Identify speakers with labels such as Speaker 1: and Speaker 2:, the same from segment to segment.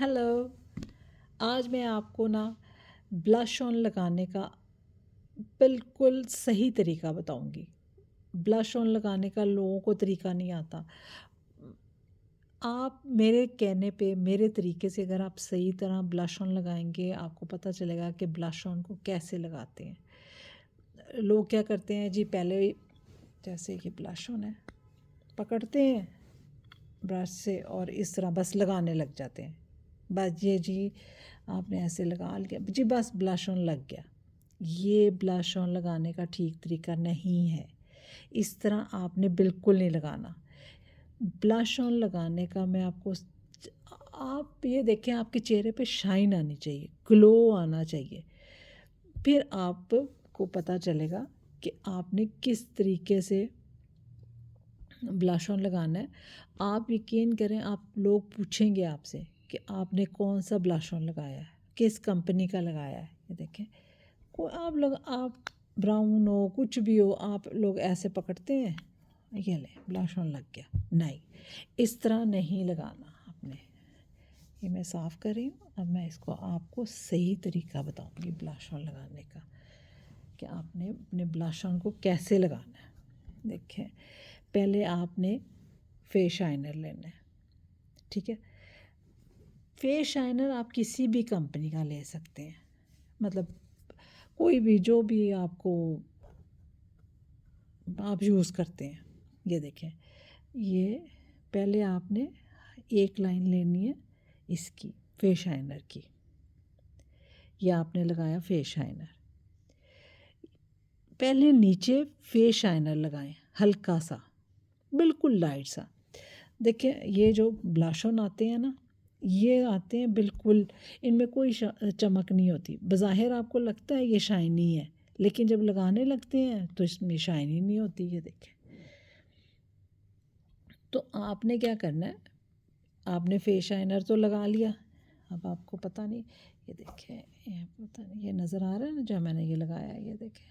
Speaker 1: Hello. आज मैं आपको ना ब्लश ऑन लगाने का बिल्कुल सही तरीका बताऊंगी। ब्लश ऑन लगाने का लोगों को तरीका नहीं आता। आप मेरे कहने पे मेरे तरीके से अगर आप सही तरह ब्लश ऑन लगाएंगे आपको पता चलेगा कि ब्लश ऑन को कैसे लगाते हैं। लोग क्या करते हैं जी, पहले जैसे कि ब्लश ऑन है, पकड़ते हैं ब्रश से और इस तरह बस लगाने लग जाते हैं। बस ये जी आपने ऐसे लगा लिया जी, बस ब्लश ऑन लग गया। ये ब्लश ऑन लगाने का ठीक तरीका नहीं है। इस तरह आपने बिल्कुल नहीं लगाना। ब्लश ऑन लगाने का मैं आपको, आप ये देखें आपके चेहरे पे शाइन आनी चाहिए, ग्लो आना चाहिए। फिर आपको पता चलेगा कि आपने किस तरीके से ब्लश ऑन लगाना है। आप यकीन करें, आप लोग पूछेंगे आपसे कि आपने कौन सा ब्लश ऑन लगाया है, किस कंपनी का लगाया है। ये देखें, कोई आप ब्राउन हो कुछ भी हो, आप लोग ऐसे पकड़ते हैं, ये ले ब्लश ऑन लग गया। नहीं, इस तरह नहीं लगाना आपने। ये मैं साफ़ कर रही हूँ। अब मैं इसको आपको सही तरीका बताऊँगी ब्लश ऑन लगाने का कि आपने अपने ब्लश ऑन को कैसे लगाना है। देखें, पहले आपने फेस शाइनर लेना है, ठीक है। फेस शाइनर आप किसी भी कंपनी का ले सकते हैं, मतलब कोई भी, जो भी आपको आप यूज़ करते हैं। ये देखें, ये पहले आपने एक लाइन लेनी है इसकी फेस शाइनर की। ये आपने लगाया फेस शाइनर, पहले नीचे फेस शाइनर लगाएं, हल्का सा, बिल्कुल लाइट सा। देखिए, ये जो ब्लश ऑन आते हैं ना, ये आते हैं बिल्कुल, इनमें कोई चमक नहीं होती। बज़ाहिर आपको लगता है ये शाइनी है, लेकिन जब लगाने लगते हैं तो इसमें शाइनी नहीं होती। ये देखें, तो आपने क्या करना है, आपने फेस शाइनर तो लगा लिया। अब आपको पता नहीं, ये देखें, ये पता नहीं, ये नज़र आ रहा है ना जो मैंने ये लगाया है। ये देखें,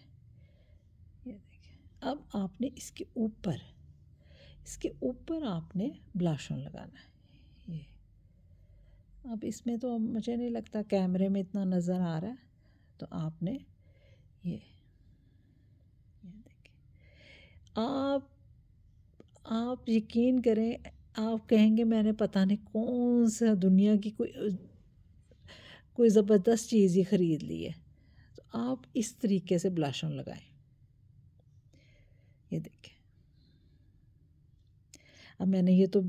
Speaker 1: ये देखें। अब आपने इसके ऊपर आपने ब्लश ऑन लगाना है। ये अब इसमें तो मुझे नहीं लगता कैमरे में इतना नज़र आ रहा है, तो आपने ये देखें। आप यकीन करें, आप कहेंगे मैंने पता नहीं कौन सा दुनिया की कोई ज़बरदस्त चीज़ ही ख़रीद ली है। तो आप इस तरीके से ब्लश ऑन लगाएं। ये देखें, अब मैंने ये तो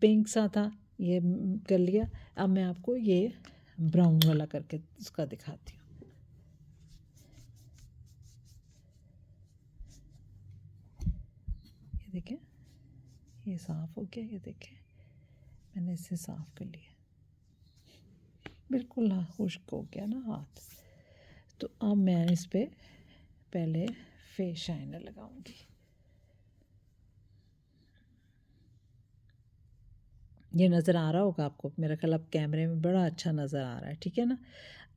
Speaker 1: पिंक सा था, ये कर लिया। अब मैं आपको ये ब्राउन वाला करके उसका दिखाती हूँ। ये देखें, ये साफ़ हो गया। ये देखें, मैंने इसे साफ़ कर लिया, बिल्कुल खुश्क हो गया ना हाथ। तो अब मैं इस पे पहले फेस शाइनर लगाऊंगी। ये नज़र आ रहा होगा आपको, मेरा ख्याल अब कैमरे में बड़ा अच्छा नज़र आ रहा है, ठीक है ना।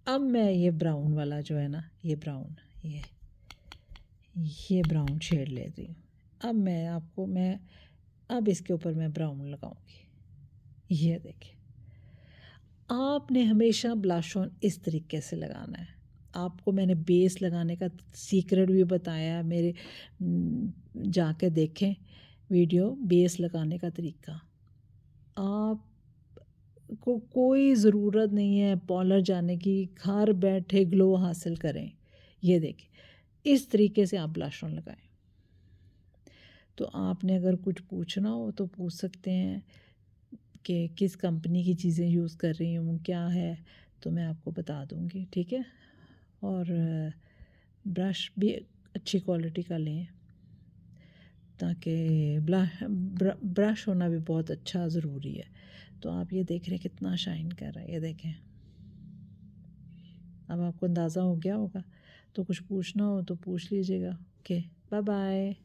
Speaker 1: अब मैं ये ब्राउन वाला जो है ना, ये ब्राउन, ये ब्राउन शेड ले रही हूँ। अब इसके ऊपर मैं ब्राउन लगाऊंगी। ये देखिए, आपने हमेशा ब्लश ऑन इस तरीके से लगाना है। आपको मैंने बेस लगाने का सीक्रेट भी बताया है, मेरे जाके देखें वीडियो, बेस लगाने का तरीका। आपको कोई ज़रूरत नहीं है पार्लर जाने की, घर बैठे ग्लो हासिल करें। ये देखें, इस तरीके से आप ब्लश ऑन लगाएं। तो आपने अगर कुछ पूछना हो तो पूछ सकते हैं कि किस कंपनी की चीज़ें यूज़ कर रही हूँ, क्या है, तो मैं आपको बता दूँगी, ठीक है। और ब्रश भी अच्छी क्वालिटी का लें, ताकि ब्रश होना भी बहुत अच्छा ज़रूरी है। तो आप ये देख रहे हैं कितना शाइन कर रहा है। ये देखें, अब आपको अंदाज़ा हो गया होगा। तो कुछ पूछना हो तो पूछ लीजिएगा। Okay, bye bye.